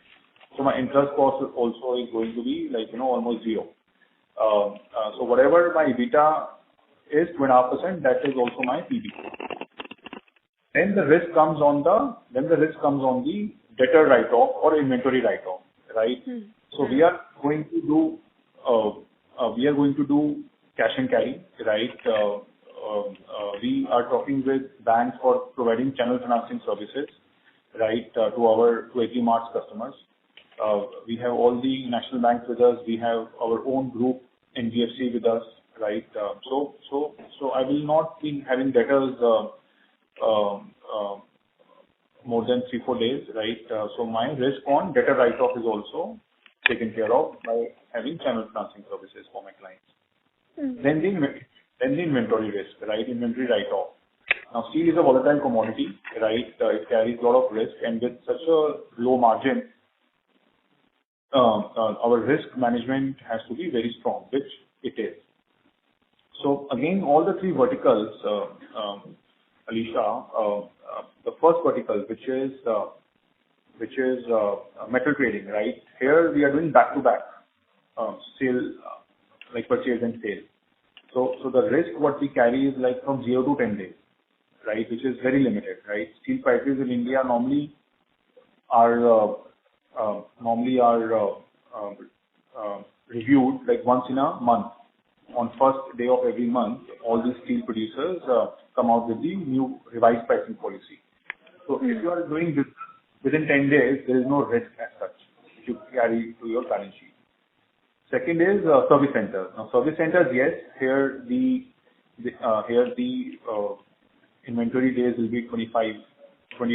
So my interest cost also is going to be like, almost zero. So whatever my EBITDA is 2.5%, that is also my PBT. Then the risk comes on the debtor write-off or inventory write-off, right? So we are going to do cash and carry, right? We are talking with banks for providing channel financing services, right, to FY Mart's customers. We have all the national banks with us. We have our own group NBFC with us, right? So I will not be having debtors more than 3-4 days, right? So my risk on debtor write-off is also taken care of by having channel financing services for my clients. Then the inventory risk, right? Inventory write-off. Now, steel is a volatile commodity, right? It carries a lot of risk, and with such a low margin, our risk management has to be very strong, which it is. So again, all the three verticals, Alicia, the first vertical, which is metal trading, right? Here we are doing back-to-back sale, like purchase and sale. So the risk what we carry is like from 0 to 10 days, right? Which is very limited, right? Steel prices in India normally are reviewed like once in a month. On first day of every month, all these steel producers come out with the new revised pricing policy. So if you are doing this within 10 days, there is no risk as such which you carry to your balance sheet. Second is service centers. Now, service centers, yes, here the inventory days will be 20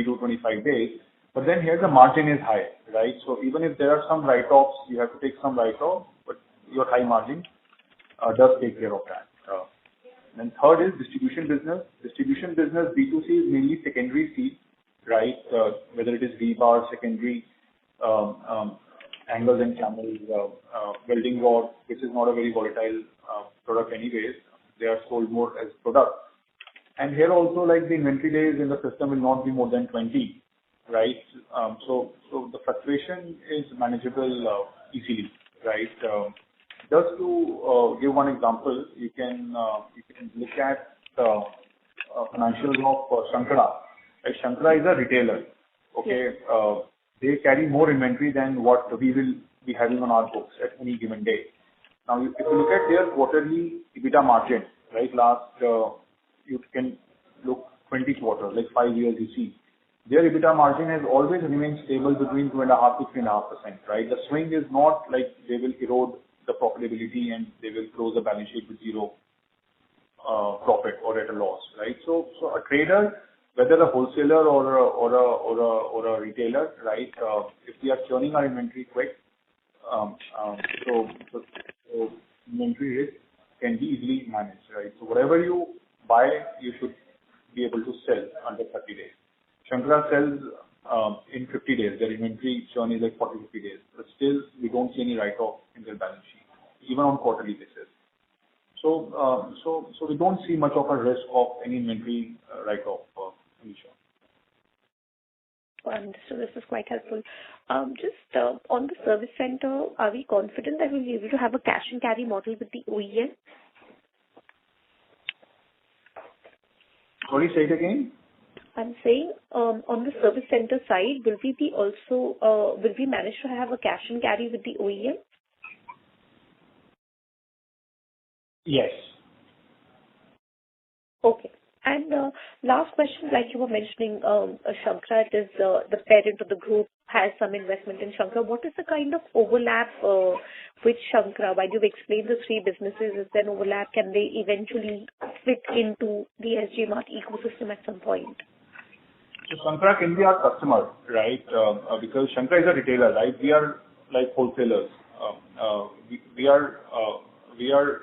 to 25 days, but then here the margin is high, right? So even if there are some write-offs, you have to take some write-off, but your high margin does take care of that. Then third is distribution business. Distribution business, B2C is mainly secondary steel, right? Whether it is rebar, secondary angles and channels, welding rod, which is not a very volatile product anyways. They are sold more as products. And here also, like the inventory days in the system will not be more than 20, right? So the fluctuation is manageable easily, right? Just to give one example, you can look at financials of Shankara. Like Shankara is a retailer, okay? Yes. They carry more inventory than what we will be having on our books at any given day. Now, if you look at their quarterly EBITDA margin, right? You can look 20 quarters, like 5 years you see. Their EBITDA margin has always remained stable between 2.5% to 3.5%, right? The swing is not like they will erode the profitability and they will close the balance sheet with zero profit or at a loss, right? So a trader, whether a wholesaler or a retailer, right? If we are churning our inventory quick, so inventory risk can be easily managed, right? So whatever you buy, you should be able to sell under 30 days. Shankara sells in 50 days. Their inventory churn is like 40, 50 days. But still, we don't see any write-off in their balance sheet, even on quarterly basis. So we don't see much of a risk of any inventory write-off, Alicia.
So this is quite helpful. Just on the service center, are we confident that we'll be able to have a cash and carry model with the OEM?
Sorry, say it again.
I'm saying on the service center side, will we manage to have a cash and carry with the OEM?
Yes.
Okay. And last question, like you were mentioning, Shankara is the parent of the group, has some investment in Shankara. What is the kind of overlap with Shankara? While you've explained the three businesses, is there an overlap? Can they eventually fit into the SG Mart ecosystem at some point?
So Shankara can be our customer, right? Because Shankara is a retailer, right? We are like wholesalers. We are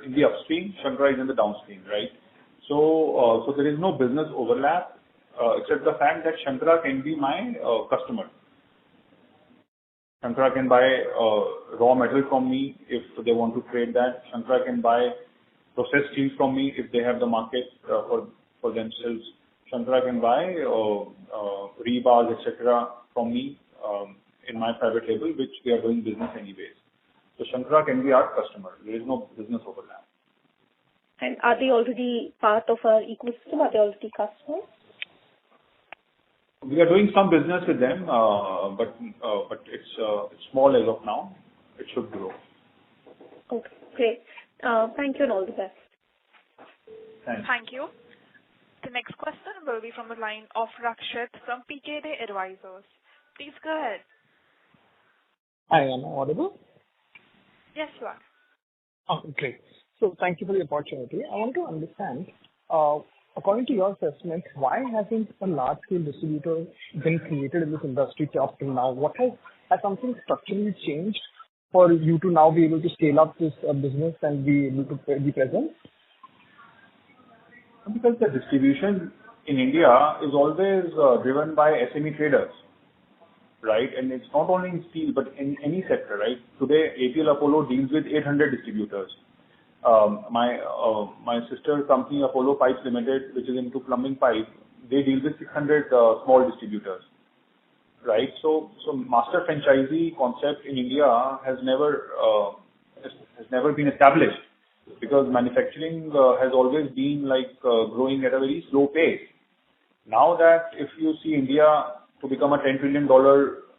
in the upstream. Shankara is in the downstream, right? So there is no business overlap except the fact that Shankara can be my customer. Shankara can buy raw metal from me if they want to trade that. Shankara can buy processed steel from me if they have the market for themselves. Shankara can buy rebars, etc. from me in my private label, which we are doing business anyways. So Shankara can be our customer. There is no business overlap.
And are they already part of our ecosystem? Are they already customers?
We are doing some business with them, but it's small as of now. It should grow.
Okay, great. Thank you and all the best.
Thanks.
Thank you. The next question will be from the line of Rakshit from PKD Advisors. Please go ahead.
Hi, am I audible?
Yes, you are.
Oh, great. So thank you for the opportunity. I want to understand, according to your assessment, why hasn't a large-scale distributor been created in this industry up till now? Has something structurally changed for you to now be able to scale up this business and be able to be present?
Because the distribution in India is always driven by SME traders, right? And it's not only in steel, but in any sector, right? Today, APL Apollo deals with 800 distributors. My sister company, Apollo Pipes Limited, which is into plumbing pipe, they deal with 600 small distributors, right? So master franchisee concept in India has never been established because manufacturing has always been growing at a very slow pace. Now that if you see India to become a $10 trillion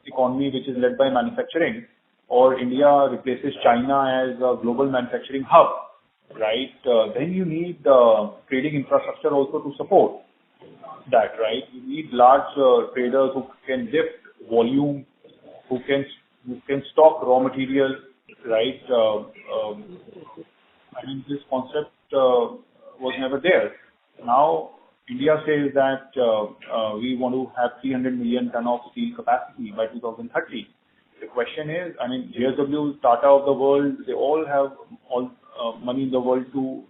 economy which is led by manufacturing, or India replaces China as a global manufacturing hub, right? Then you need trading infrastructure also to support that, right? You need large traders who can lift volume, who can stock raw material, right? I mean, this concept was never there. Now, India says that we want to have 300 million ton of steel capacity by 2030. The question is, I mean, JSW, Tata of the world, they all have money in the world to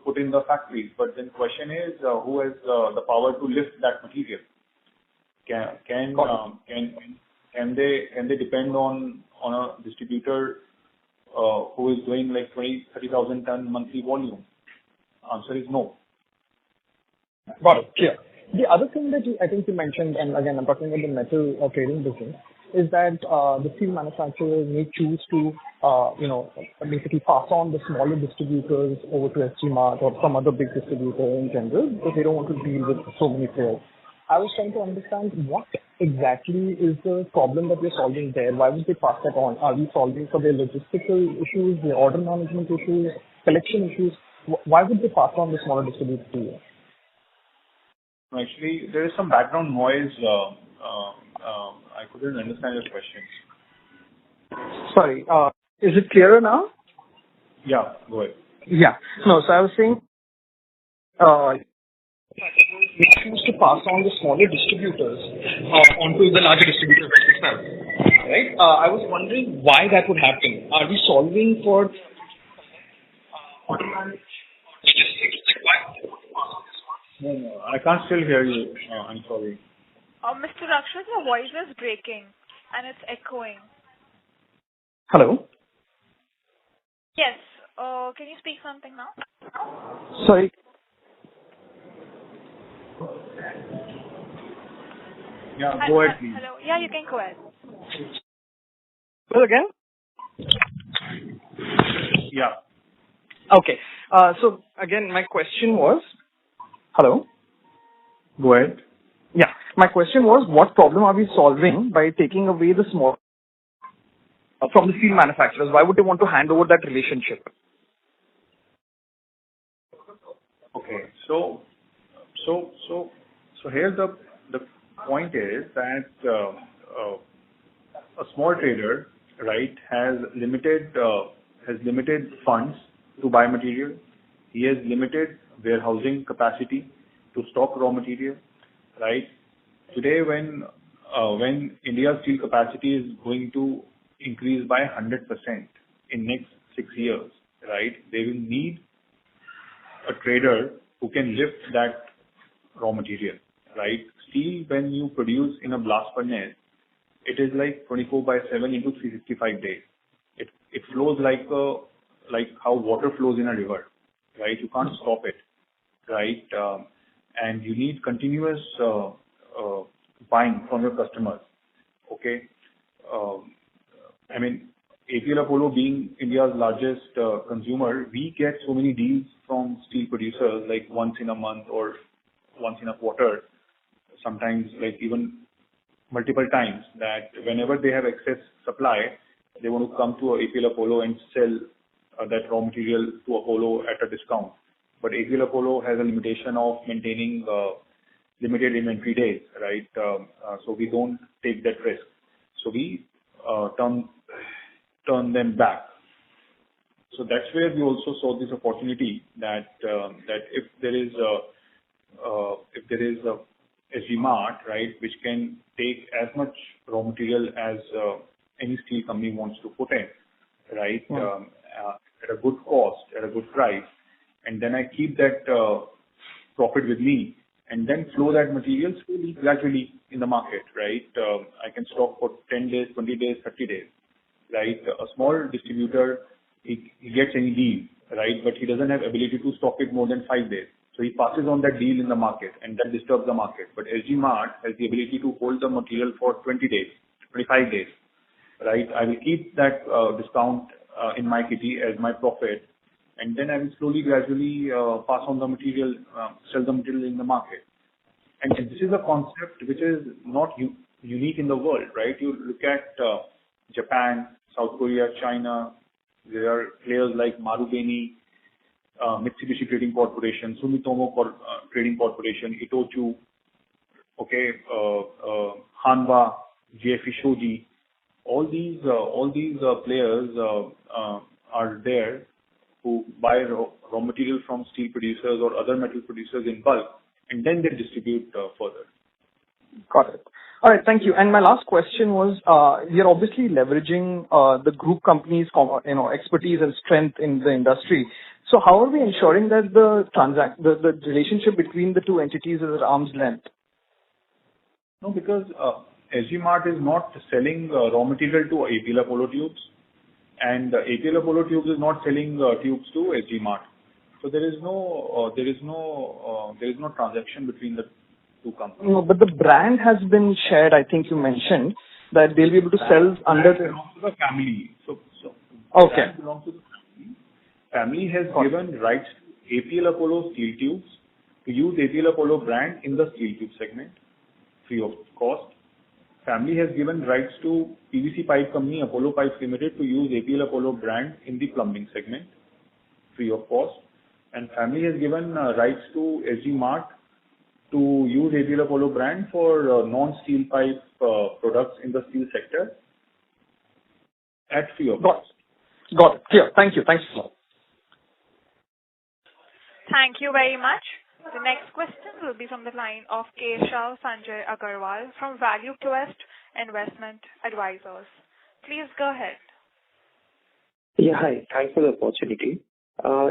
put in the factories. But then the question is, who has the power to lift that material? Can they depend on a distributor who is doing like 30,000 ton monthly volume? Answer is no.
Got it. Clear. The other thing that I think you mentioned, and again, I'm talking about the metal trading business, is that the steel manufacturers may choose to, basically pass on the smaller distributors over to SG Mart or some other big distributor in general because they don't want to deal with so many players. I was trying to understand what exactly is the problem that we're solving there. Why would they pass that on? Are we solving for their logistical issues, their order management issues, collection issues? Why would they pass on the smaller distributor to you?
Actually, there is some background noise. I couldn't understand your question.
Sorry. Is it clearer now?
Yeah, go ahead.
Yeah. No, so I was saying, we choose to pass on the smaller distributors onto the larger distributors themselves, right? I was wondering why that would happen. Are we solving for automatic logistics? Like why would they want to pass on this one?
No, I can't still hear you. I'm sorry.
Mr. Rakshit, your voice is breaking and it's echoing.
Hello?
Yes. Can you speak something now?
Sorry.
Yeah, go ahead, please.
Hello. Yeah, you can go ahead.
Well, again?
Yeah.
Okay. So again, my question was, hello?
Go ahead.
Yeah. My question was, what problem are we solving by taking away the small from the steel manufacturers? Why would they want to hand over that relationship?
Okay. So here the point is that a small trader, right, has limited funds to buy material. He has limited warehousing capacity to stock raw material, right? Today, when India's steel capacity is going to increase by 100% in next 6 years, right? They will need a trader who can lift that raw material, right? Steel, when you produce in a blast furnace, it is like 24/7 into 365 days. It flows like how water flows in a river, right? You can't stop it, right? And you need continuous buying from your customers. Okay. I mean, APL Apollo being India's largest consumer, we get so many deals from steel producers like once in a month or once in a quarter, sometimes like even multiple times, that whenever they have excess supply, they want to come to APL Apollo and sell that raw material to Apollo at a discount. But APL Apollo has a limitation of maintaining limited inventory days, right? So we don't take that risk. So we turn them back. So that's where we also saw this opportunity that if there is a SG Mart, right, which can take as much raw material as any steel company wants to put in, right, at a good cost, at a good price, and then I keep that profit with me, and then flow that material slowly, gradually in the market, right? I can stock for 10 days, 20 days, 30 days, right? A small distributor, he gets any deal, right? But he doesn't have ability to stock it more than 5 days. So he passes on that deal in the market, and that disturbs the market. But SG Mart has the ability to hold the material for 20 days, 25 days, right? I will keep that discount in my kitty as my profit, and then I will slowly, gradually pass on the material, sell the material in the market. And this is a concept which is not unique in the world, right? You look at Japan, South Korea, China. There are players like Marubeni, Mitsubishi Trading Corporation, Sumitomo Trading Corporation, Itochu, okay, Hanwha, JFE Shoji. All these players are there who buy raw material from steel producers or other metal producers in bulk, and then they distribute further.
Got it. All right, thank you. And my last question was, you're obviously leveraging the group companies' expertise and strength in the industry. So how are we ensuring that the relationship between the two entities is at arm's length?
No, because SG Mart is not selling raw material to APL Apollo Tubes, and APL Apollo Tubes is not selling tubes to SG Mart. So there is no transaction between the two companies.
No, but the brand has been shared. I think you mentioned that they'll be able to sell under the
belongs to the family. So
okay.
Brand belongs to the family. Family has given rights to APL Apollo steel tubes to use APL Apollo brand in the steel tube segment, free of cost. Family has given rights to PVC pipe company Apollo Pipes Limited to use APL Apollo brand in the plumbing segment, free of cost. And family has given rights to SG Mart to use APL Apollo brand for non-steel pipe products in the steel sector at free of cost.
Got it. Clear. Thank you. Thanks a lot.
Thank you very much. The next question will be from the line of Keshav Sanjay Agarwal from Value Quest Investment Advisors. Please go ahead.
Yeah, hi. Thanks for the opportunity.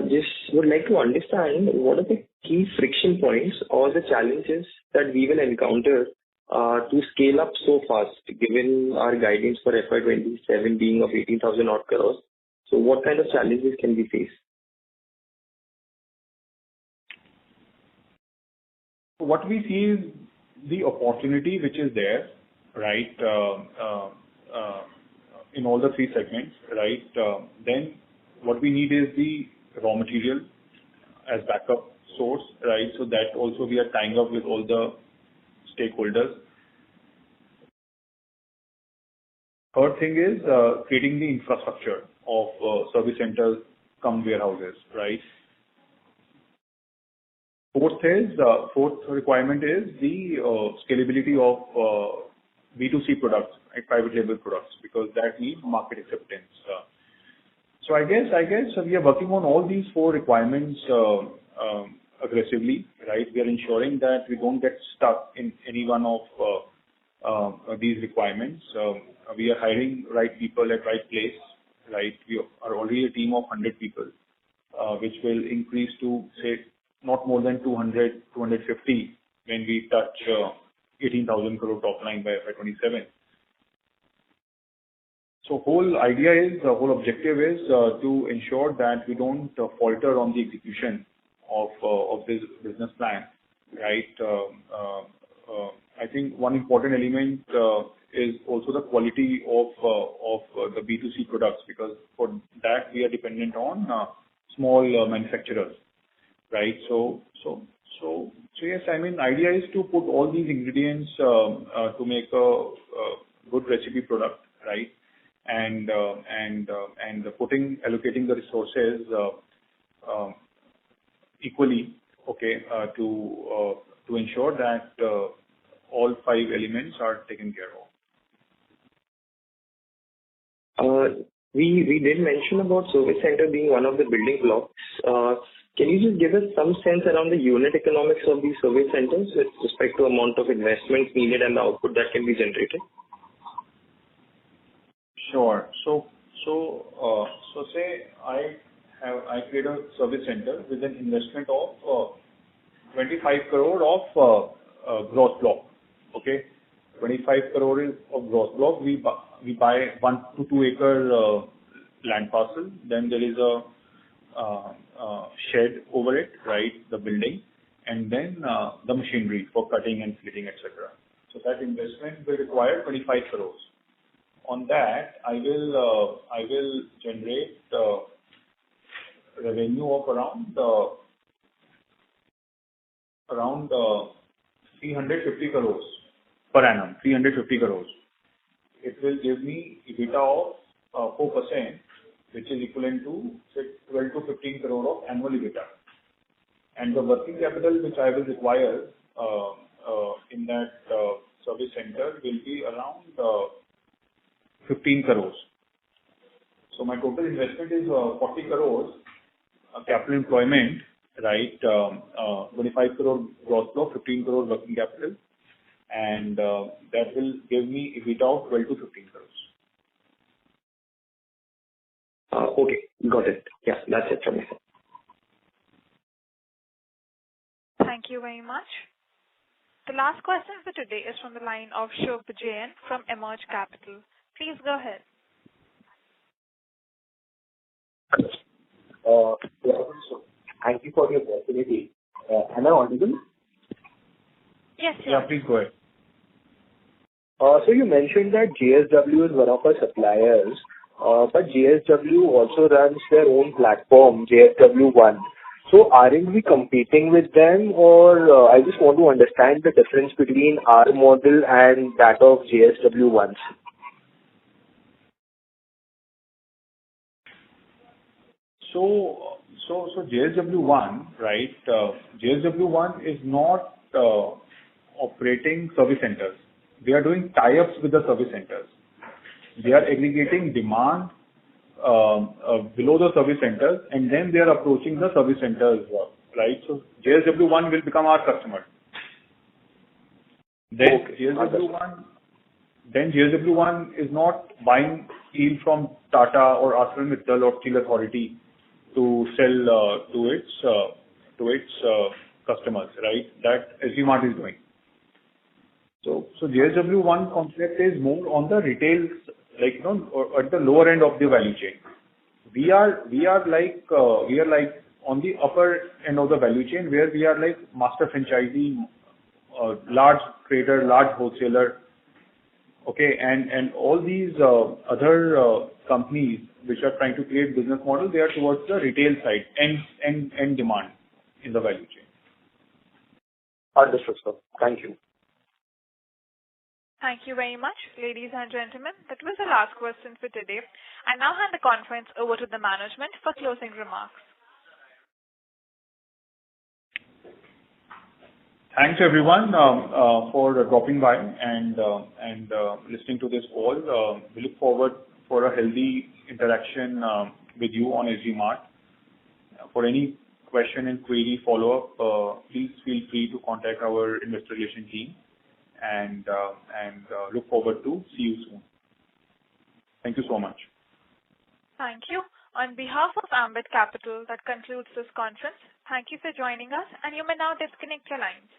Just would like to understand what are the key friction points or the challenges that we will encounter to scale up so fast, given our guidance for FY'27 being of 18,000 odd crores. So what kind of challenges can we face?
What we see is the opportunity which is there, right, in all the three segments, right. Then what we need is the raw material as backup source, right. So that also we are tying up with all the stakeholders. Third thing is creating the infrastructure of service centers cum warehouses, right. Fourth requirement is the scalability of B2C products, like private label products, because that needs market acceptance. So I guess we are working on all these four requirements aggressively, right? We are ensuring that we don't get stuck in any one of these requirements. We are hiring right people at right place, right? We are already a team of 100 people, which will increase to, say, not more than 200, 250 when we touch 18,000 crore top line by FY'27. So whole objective is to ensure that we don't falter on the execution of this business plan, right? I think one important element is also the quality of the B2C products, because for that we are dependent on small manufacturers. Right. So yes, I mean, idea is to put all these ingredients to make a good recipe product, right? And allocating the resources equally, okay, to ensure that all five elements are taken care of.
We did mention about service center being one of the building blocks. Can you just give us some sense around the unit economics of these service centers with respect to amount of investment needed and the output that can be generated?
Sure. So say I create a service center with an investment of 25 crore of gross block. Okay, 25 crore is of gross block. We buy 1 to 2 acre land parcel. Then there is a shed over it, right? The building, and then the machinery for cutting and slitting, etc. So that investment will require 25 crores. On that, I will generate revenue of around 350 crores per annum. 350 crores. It will give me EBITDA of 4%, which is equivalent to say 12 to 15 crore of annual EBITDA. And the working capital which I will require in that service center will be around 15 crores. So my total investment is 40 crores capital employment, right? 25 crore gross block, 15 crore working capital, and that will give me EBITDA of 12 to 15 crores.
Okay, got it. Yeah, that's it from me.
Thank you very much. The last question for today is from the line of Shubh Jain from Emerge Capital. Please go ahead.
Thank you for the opportunity. Am I audible?
Yes, sir.
Yeah, please go ahead.
So you mentioned that JSW is one of our suppliers, but JSW also runs their own platform, JSW One. So aren't we competing with them, or I just want to understand the difference between our model and that of JSW One's.
So JSW One, right? JSW One is not operating service centers. They are doing tie-ups with the service centers. They are aggregating demand below the service centers, and then they are approaching the service centers, right? So JSW One will become our customer. Then JSW One is not buying steel from Tata or ArcelorMittal or Steel Authority to sell to its customers, right? That FY Mart is doing. So JSW One concept is more on the retail, or at the lower end of the value chain. We are like on the upper end of the value chain, where we are like master franchisee, large trader, large wholesaler. Okay, and all these other companies which are trying to create business model, they are towards the retail side and demand in the value chain.
Understood, sir. Thank you.
Thank you very much, ladies and gentlemen. That was the last question for today. I now hand the conference over to the management for closing remarks.
Thanks everyone for dropping by and listening to this call. We look forward for a healthy interaction with you on FY Mart. For any question and query follow-up, please feel free to contact our investor relation team, and look forward to see you soon. Thank you so much.
Thank you. On behalf of Ambit Capital, that concludes this conference. Thank you for joining us, and you may now disconnect your lines.